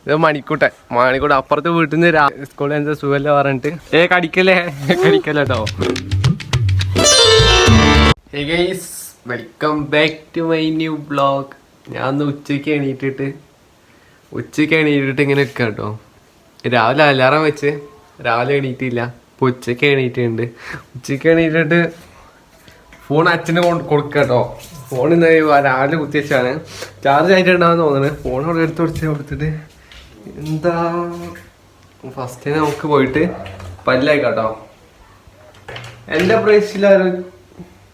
ഇത് മണിക്കൂട്ടൻ അപ്പുറത്തെ വീട്ടിൽ നിന്ന് സ്കൂളിൽ എന്താ സുഖമല്ല പറഞ്ഞിട്ട് കടിക്കല്ലേ കേട്ടോ. Welcome back to my new vlog. ഞാൻ ഒന്ന് ഉച്ചയ്ക്ക് എണീറ്റിട്ട് ഇങ്ങനെ നിൽക്കാം കേട്ടോ. രാവിലെ അലാറം വെച്ച് രാവിലെ എണീറ്റില്ല. ഇപ്പോൾ ഉച്ചയ്ക്ക് എണീറ്റിട്ടുണ്ട്. ഉച്ചയ്ക്ക് എണീറ്റിട്ട് ഫോൺ അച്ഛന് കൊടുക്കുക കേട്ടോ. ഫോൺ ഇന്ന് രാവിലെ കുത്തി വെച്ചാണ്. ചാർജ് ആയിട്ടുണ്ടാവുമെന്ന് തോന്നുന്നത്. ഫോൺ അവിടെ എടുത്ത് കൊടുത്തിട്ട് എന്താ ഫസ്റ്റ് നമുക്ക് പോയിട്ട് പല്ലായിക്കോട്ടോ. എൻ്റെ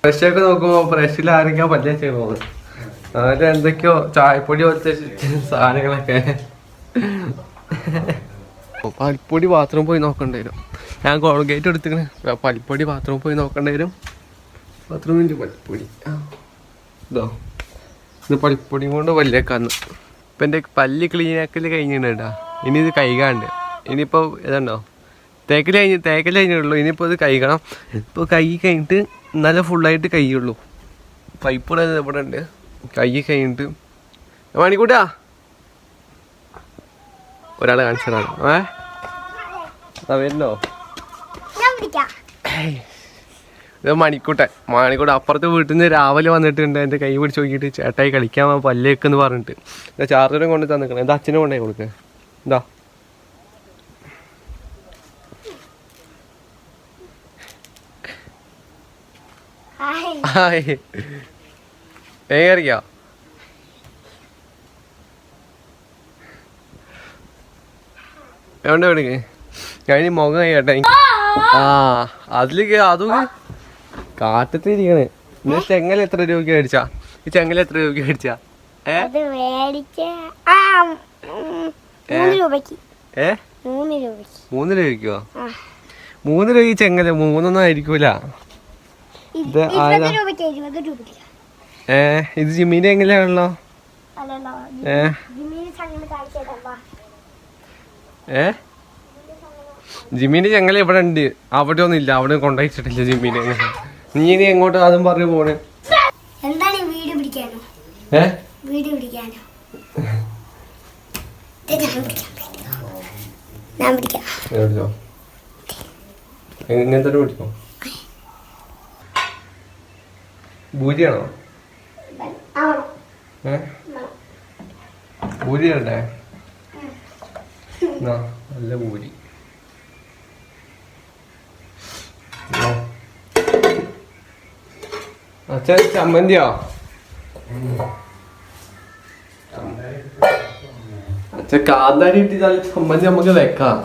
ബ്രഷൊക്കെ നോക്കുമ്പോൾ ബ്രഷിൽ ആരൊക്കെയോ പല്ല ചെയ്യാൻ പോകുന്നത്. അതിൽ എന്തൊക്കെയോ ചായപ്പൊടി പോലത്തെ സാധനങ്ങളൊക്കെ. പൽപ്പൊടി ബാത്റൂം പോയി നോക്കേണ്ടി വരും. ഞാൻ കോൾഗേറ്റ് എടുത്തിങ്ങനെ പൽപ്പൊടി ബാത്റൂം പോയി നോക്കേണ്ടി വരും. ബാത്റൂമിൻ്റെ പൽപ്പൊടി ഇതോ, ഇത് പൽപ്പൊടിയും കൊണ്ട് പല്ലേക്കാന്ന്. ഇപ്പം എൻ്റെ പല്ല് ക്ലീനാക്കൽ കഴിഞ്ഞിട്ടുണ്ടാ. ഇനി ഇത് കഴുകാണ്ട്. ഇനിയിപ്പോൾ ഇതുണ്ടോ തേക്കൽ കഴിഞ്ഞിട്ടുള്ളൂ. ഇനിയിപ്പോൾ ഇത് കഴുകണം. ഇപ്പോൾ കഴുകി കഴിഞ്ഞിട്ട് നല്ല ഫുള്ളായിട്ട് കഴുകുള്ളൂ. പൈപ്പ് ഇവിടെ ഉണ്ട്. കഴുകി കഴിഞ്ഞിട്ട് മണിക്കൂട്ടാ ഒരാളെ കാണിച്ചതാണ്. വരുന്നോ? ഇത് മണിക്കൂട്ടൻ അപ്പുറത്തെ വീട്ടിൽ നിന്ന് രാവിലെ വന്നിട്ടുണ്ട്. എൻ്റെ കൈ പിടിച്ച് നോക്കിയിട്ട് ചേട്ടായി കളിക്കാൻ പല്ലേക്കെന്ന് പറഞ്ഞിട്ട് ചാർജറും കൊണ്ട് തന്നിക്കണം. എന്താ അച്ഛനും കൊണ്ടേ കൊടുക്കുക. എന്താ അറിയാ എവിടെ എവിടേക്ക് ഞാൻ മുഖം കഴിയട്ടെ. അതിലേക്ക് അതും കാറ്റത്തിരിക്കണ്. ചെങ്ങല എത്ര രൂപയ്ക്ക് മേടിച്ചാ? ഈ ചെങ്ങല എത്ര രൂപയ്ക്ക് മേടിച്ചാ? 3 രൂപയ്ക്കോ? 3 രൂപ ചെങ്ങല? 3 ആയിരിക്കൂല. ഇത് ജിമ്മിന്റെ എങ്ങനെയാണല്ലോ. ജിമ്മിന്റെ ചെങ്ങല ഇവിടെ ഉണ്ട്. അവിടെ ഒന്നും ഇല്ല. അവിടെ കൊണ്ടുവച്ചിട്ടില്ല ജിമ്മിന്റെ. നീ ഇനി എങ്ങോട്ട് അതും പറഞ്ഞു പോണ്? എങ്ങനത്തെ പിടിക്കോ? ഭൂരിയാണോ? ഭൂരി ഉണ്ടേ? നല്ല ഭൂരി. അച്ഛൻ ചമ്മന്തിയോ? അച്ഛൻ കാന്താരി ഇട്ട് നല്ല ചമ്മന്തി നമുക്ക് വെക്കാം.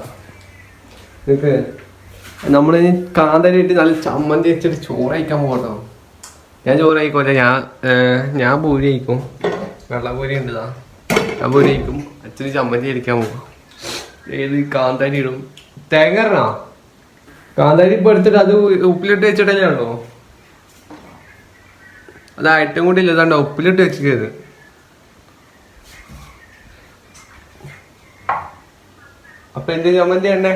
നമ്മളിനി കാന്താരി ഇട്ട് നല്ല ചമ്മന്തി വെച്ചിട്ട് ചോറ് കഴിക്കാൻ പോകട്ടോ. ഞാൻ ചോറ് കഴിക്കൂല. ഞാൻ പൂരി കഴിക്കും. വെള്ളപൂരി ഉണ്ടതാ. ഞാൻ പൂരി കഴിക്കും. അച്ഛന് ചമ്മന്തി അടിക്കാൻ പോകും. ഏത് കാന്താരി ഇടും? തേങ്ങ ഇടണോ? കാന്താരി ഇപ്പൊ എടുത്തിട്ട് അത് ഉപ്പിലിട്ട് വെച്ചിട്ടല്ലേ ഉള്ളൂ. അതായിട്ടും കൂടി ഇല്ല. അതാണ്ടോ ഉപ്പിലിട്ട് വെച്ചത്. അപ്പൊ എന്ത് ചമ്മന്തി ഉണ്ടേ?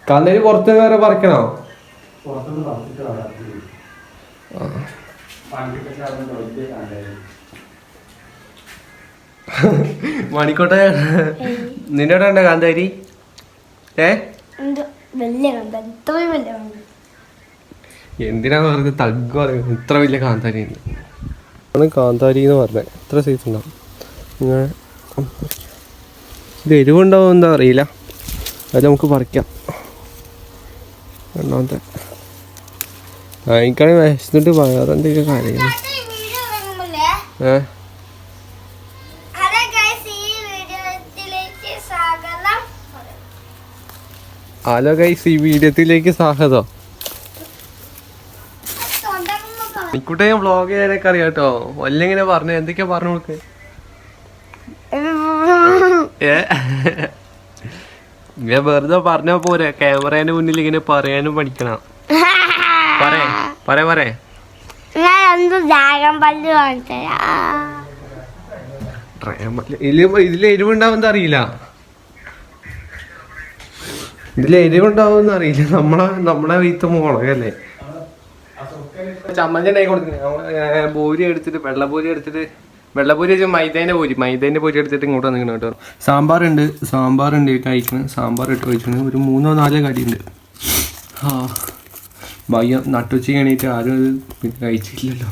കാന്താരി പുറത്ത് വേറെ പറിക്കണോ? മണിക്കോട്ടെ നിന്റെ അവിടെ ഉണ്ടോ കാന്താരി? എന്തിനാന്ന് പറഞ്ഞത് തഗ് പറയുന്നത്? ഇത്ര വലിയ കാന്താരി ഉണ്ട്. കാന്താരി എന്ന് പറഞ്ഞത് എത്ര സൈസ് ഉണ്ടാവും? ഇത് എരിവുണ്ടാവും എന്താ അറിയില്ല. അത് നമുക്ക് പറിക്കാം. രണ്ടാമത്തെ എനിക്കാണെങ്കിൽ വിശന്നിട്ട് വേറെ എന്തെങ്കിലും കാര്യം. ഹലോ ഗൈസ്, ഈ വീഡിയോത്തിലേക്ക് സ്വാഗതം. എനിക്കൂട്ടെ ഞാൻ വ്ളോഗ് ചെയ്യാനൊക്കെ അറിയാം കേട്ടോ. വല്ലെങ്ങനെ പറഞ്ഞു എന്തൊക്കെയാ പറഞ്ഞു കൊടുക്ക്. ഞാൻ വെറുതെ പറഞ്ഞാ പോരെ. ക്യാമറേന്റെ മുന്നിൽ ഇങ്ങനെ പറയാനും പഠിക്കണം. ഇതിൽ എരിവുണ്ടാവുന്ന അറിയില്ല. നമ്മളെ വീത്ത മുളകല്ലേ. ചമ്മന്തി ഉണ്ടാക്കി കൊടുക്കുന്നത്. ബൂരി എടുത്തിട്ട് വെള്ളബൂരി എടുത്തിട്ട് വെള്ളപ്പൂരി വെച്ചാൽ മൈദേൻ്റെ പൂരി എടുത്തിട്ട് ഇങ്ങോട്ട് വന്നിരിക്കണം കേട്ടോ. സാമ്പാറുണ്ട് കഴിക്കണം. സാമ്പാർ ഇട്ട് കഴിക്കണം. ഒരു 3-4 കടിയുണ്ട്. ആ ഭയ്യ നട്ടുച്ചയ്ക്ക് എണീറ്റ് ആരും ഇത് കഴിച്ചില്ലല്ലോ.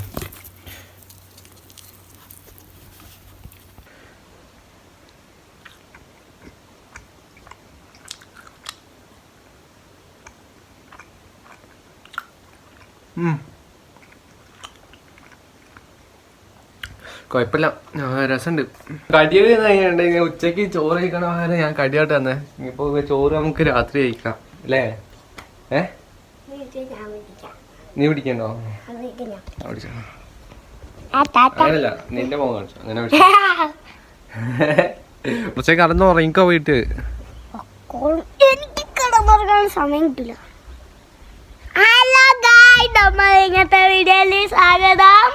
കുഴപ്പമില്ല, രസമുണ്ട്. കടിയൊക്കെ കഴിഞ്ഞിട്ടുണ്ടെങ്കിൽ ഉച്ചയ്ക്ക് ചോറ് കഴിക്കണ പകരം ഞാൻ കടിയായിട്ട് തന്നെ. ഇപ്പോൾ ചോറ് നമുക്ക് രാത്രി കഴിക്കാം അല്ലേ? നീ പിടിക്കണ്ടോ? അങ്ങനല്ല, നിന്റെ മോൻ കാണിച്ചു അങ്ങനെ ഉച്ചയ്ക്ക് കടന്നു ഉറങ്ങിക്കോ പോയിട്ട്. എനിക്ക് കിടന്നുറങ്ങാൻ സമയം കിട്ടില്ല. ഹലോ ഗായ്സ്, നമ്മൾ ഇങ്ങനത്തെ വീഡിയോയിൽ സ്വാഗതം.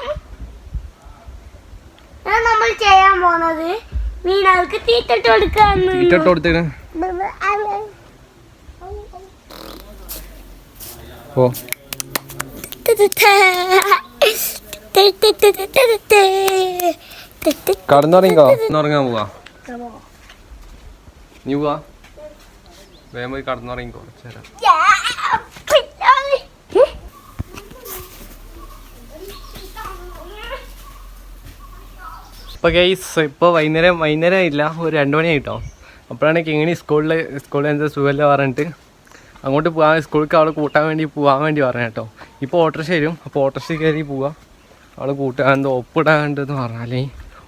നമ്മൾ ചെയ്യാൻ പോണത് മീനുകൾക്ക് തീറ്റിട്ട് കൊടുക്കാന്ന്. ഓ കടന്നുറങ്ങിക്കോ. ഉറങ്ങാൻ പോവാ. നീ പോവാ വേഗം പോയി കടന്നുറങ്ങിക്കോ. ഇപ്പോൾ ഗൈസ് ഇപ്പോൾ വൈകുന്നേരം ഇല്ല, ഒരു 2 മണി ആയിട്ടോ. അപ്പോഴാണ് കിങ്ങിണി സ്കൂളിൽ എന്താ സുഖമല്ല പറഞ്ഞിട്ട് അങ്ങോട്ട് പോകാൻ, സ്കൂളിലേക്ക് അവളെ കൂട്ടാൻ വേണ്ടി പറഞ്ഞു കേട്ടോ. ഇപ്പോൾ ഓട്ടോറിക്ഷ വരും, അപ്പോൾ ഓട്ടോറിക്ഷ കയറി പോവാം. അവളെ കൂട്ടാൻ എന്തോ ഒപ്പിടാണ്ടെന്ന് പറഞ്ഞാലേ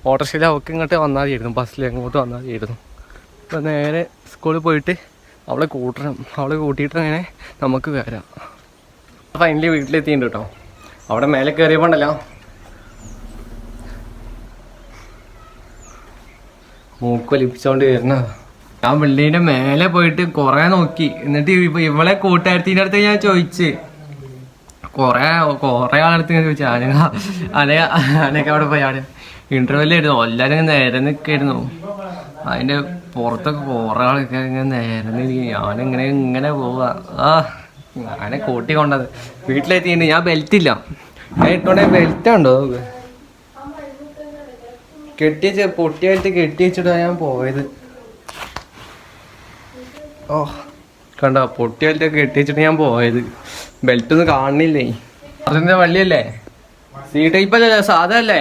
ഓട്ടോറിക്ഷയിൽ അവൾക്ക് ഇങ്ങോട്ട് വന്നാൽ മതിയായിരുന്നു, ബസ്സിൽ അങ്ങോട്ട് വന്നാൽ മതിയായിരുന്നു. അപ്പോൾ നേരെ സ്കൂളിൽ പോയിട്ട് അവളെ കൂട്ടണം. അവളെ കൂട്ടിയിട്ട് അങ്ങനെ നമുക്ക് വരാം. ഫൈനലി വീട്ടിലെത്തിയിട്ടുണ്ട് കേട്ടോ. അവിടെ മേലെ കയറിയപ്പോണ്ടല്ലോ മൂക്കൊലിപ്പിച്ചോണ്ട് വരുന്ന. ഞാൻ ബിൽഡിങ്ങിന്റെ മേലെ പോയിട്ട് കുറെ നോക്കി. എന്നിട്ട് ഇവളെ കൂട്ടുകാരത്തിന്റെ അടുത്ത് ഞാൻ ചോദിച്ച് കുറെ ആളടുത്ത് ഞാൻ ചോദിച്ചു. അനയൊക്കെ അവിടെ പോയി അവിടെ ഇന്റർവെല്ലായിരുന്നു. എല്ലാവരും നേരെ നിൽക്കായിരുന്നു. അതിന്റെ പുറത്തൊക്കെ കുറെ ആളൊക്കെ ഇങ്ങനെ നേരെ നിൽക്കും. ഞാനിങ്ങനെ പോവാ. ഞാനെ കൂട്ടി കൊണ്ടത്. വീട്ടിലെത്തിയിട്ട് ഞാൻ ബെൽറ്റ് ഇല്ല. ഞാൻ ഇട്ടോണ്ടേ ബെൽറ്റ് ഉണ്ടോ പൊട്ടിയായിട്ട് കെട്ടി വെച്ചിട്ടാണ് ഞാൻ പോയത്. ഓ കണ്ടോ, പൊട്ടിയായിട്ടൊക്കെ കെട്ടി വെച്ചിട്ട് ഞാൻ പോയത്. ബെൽറ്റ് ഒന്നും കാണുന്നില്ലേ. അതിന്റെ വള്ളിയല്ലേ, സി ടൈപ്പ് അല്ലേ, സാധാ അല്ലേ?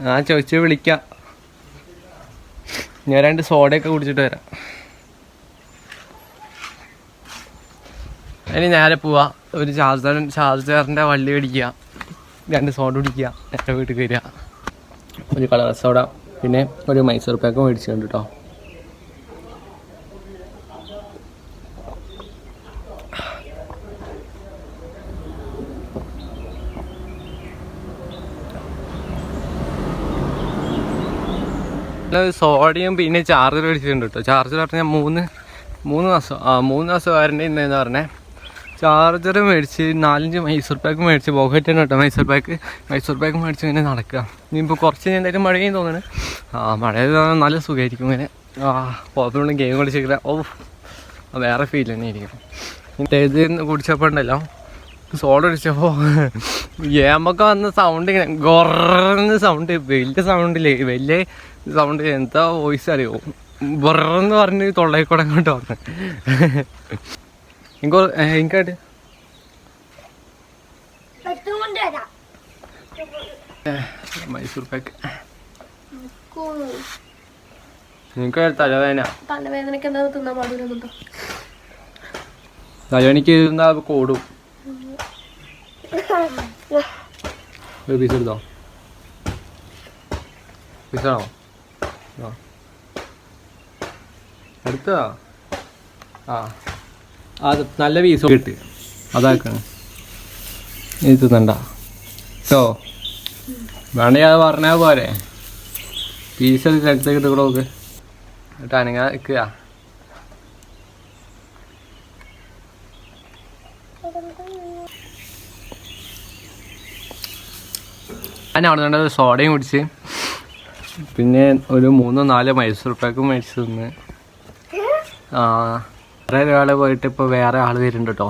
ആ ചോദിച്ചു വിളിക്കാം. ഞാൻ 2 സോഡയൊക്കെ കുടിച്ചിട്ട് വരാം. ഇനി നേരെ പോവാ. ഒരു ചാർജറിന്റെ വള്ളി മേടിക്കുക, 2 സോഡ കുടിക്കുക, എൻ്റെ വീട്ടിൽ വരിക. ഒരു കളർ സോഡ, പിന്നെ ഒരു മൈസൂർ പാക്ക് മേടിച്ചിട്ടുണ്ട് കേട്ടോ. സോഡയും പിന്നെ ചാർജർ മേടിച്ചിട്ടുണ്ട് കേട്ടോ. ചാർജർ പറഞ്ഞാൽ 3 മാസം വാറണ്ടി ഉണ്ടെന്ന് പറഞ്ഞേ. ചാർജർ മേടിച്ച് 4-5 മൈസൂർ പാക്ക് മേടിച്ച് പോക്കറ്റാണ് കേട്ടോ. മൈസൂർ പാക്ക് മേടിച്ച് ഇങ്ങനെ നടക്കുക. ഇനിയിപ്പോൾ കുറച്ച് എന്തായാലും മഴയും തോന്നുന്നു. മഴ നല്ല സുഖമായിരിക്കും ഇങ്ങനെ. പുറത്തുകൊണ്ട് ഗെയിം കളിച്ചില്ല. വേറെ ഫീൽ തന്നെ ആയിരിക്കും. ഇത് കുടിച്ചപ്പോൾ ഉണ്ടല്ലോ, സോഡ കുടിച്ചപ്പോൾ ഗെയിമൊക്കെ വന്ന സൗണ്ട് ഇങ്ങനെ ഗൊറന്ന് സൗണ്ട്, വലിയ സൗണ്ട്. എന്താ വോയിസ് അറിയോ, ബൊറന്ന് പറഞ്ഞ് തൊള്ളയിക്കൂടെ അങ്ങോട്ട് പറഞ്ഞു. എനിക്കായിട്ട് മൈസൂർ പാക്ക്. എനിക്ക് തലവേദനക്ക് എന്താ തിന്നാൻ പാടില്ല. തലവേദനക്ക് എന്താ കൂടും. ഒരു പീസ് എടുത്തോ, പീസാണോ എടുത്തോ? അത് നല്ല പീസ് കിട്ടി, അതാക്കണം. ഇത് തിന്നണ്ട കേട്ടോ. വേണമെങ്കിൽ അത് പറഞ്ഞാൽ പോരെ. പീസ് എടുത്ത് കിട്ടുകൂടെ നോക്ക് കേട്ടോ. അനങ്ങാ നിൽക്കുക. ഞാൻ അവിടെ നിന്ന് സോഡയും കുടിച്ച് പിന്നെ ഒരു 3-4 മൈസൂർ പാക്കും മേടിച്ച് തിന്ന്. വേറെ ഒരാൾ പോയിട്ട് ഇപ്പോൾ വേറെ ആൾ വരുന്നുണ്ട് കേട്ടോ.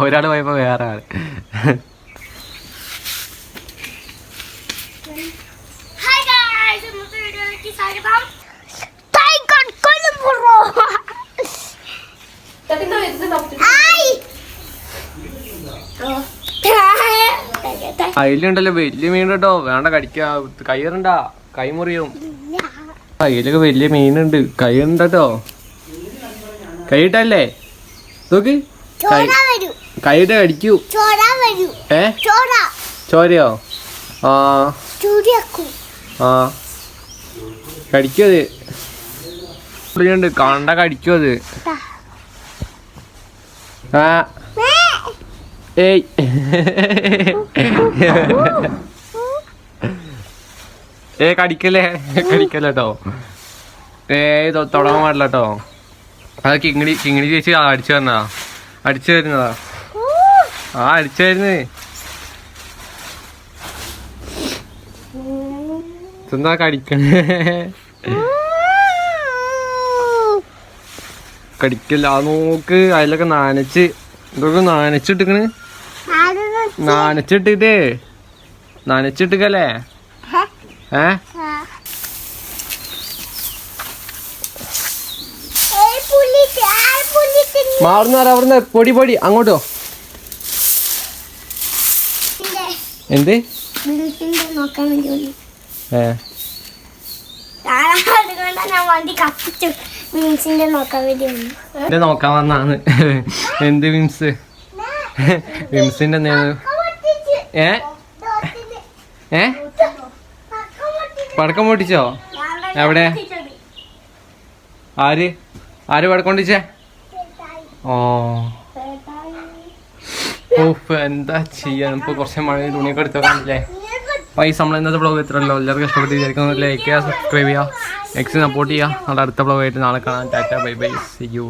ഒരാൾ പോയപ്പോൾ വേറെ ആൾ. ഹായ് ഗായ്സ്, ഇന്നത്തെ വീഡിയോയിലേക്ക് സ്വാഗതം. ടൈഗർ കൊലുമ്പുറോ. ഹായ്. അതിലുണ്ടല്ലോ വലിയ മീൻ കേട്ടോ, വേണ്ട കടിക്കാ, കയ്യറണ്ട, കൈ മുറിയും. അതിലൊക്കെ വലിയ മീനുണ്ട്, കൈയുണ്ടോ, കൈയിട്ടല്ലേ നോക്ക്, കൈയിട്ട് കടിക്കൂ. ചോരയോ? ആ ആ കടിക്കും അത്, കണ്ട കടിക്കും അത്. ആ ഏയ് കടിക്കല്ലേ കടിക്കല്ലോ. തുടങ്ങാൻ പാടില്ല കേട്ടോ. അത് കിങ്ങിണി ചേച്ചി അടിച്ചു തന്നതാ, അടിച്ചു തരുന്നതാ. ആ അടിച്ചു തരുന്നേ. എന്താ കടിക്കണേ? കടിക്കല്ല നോക്ക്, അതിലൊക്കെ നനച്ച്, ഇതൊക്കെ നനച്ചിട്ടിക്കണ്. നനച്ചിട്ടിക്കല്ലേ? മാറുന്നാറ അവിടുന്ന്, പൊടി പൊടി അങ്ങോട്ടോ. എന്ത് നോക്കാൻ വന്നാണ്. എന്ത് വിംസ്? വിംസിന്റെ പടക്കം പൊട്ടിച്ചോ? എവിടെ? ആര് പടക്കം പൊട്ടിച്ചേ? ഓഫ്, എന്താ ചെയ്യാൻ. ഇപ്പൊ കുറച്ച് മഴ, തുണിയൊക്കെ എടുത്ത് വെക്കാനില്ലേ. പൈസ നമ്മൾ ഇന്നത്തെ ബ്ലോഗ് എത്രയല്ലോ. എല്ലാവർക്കും ഇഷ്ടപ്പെട്ട് വിചാരിക്കുന്നു. ലൈക്ക് ചെയ്യുക, സബ്സ്ക്രൈബ് ചെയ്യുക, എക്സ് സപ്പോർട്ട് ചെയ്യുക. നമ്മുടെ അടുത്ത ബ്ലോഗായിട്ട് നാളെ കാണാം. Tata, bye bye, see U.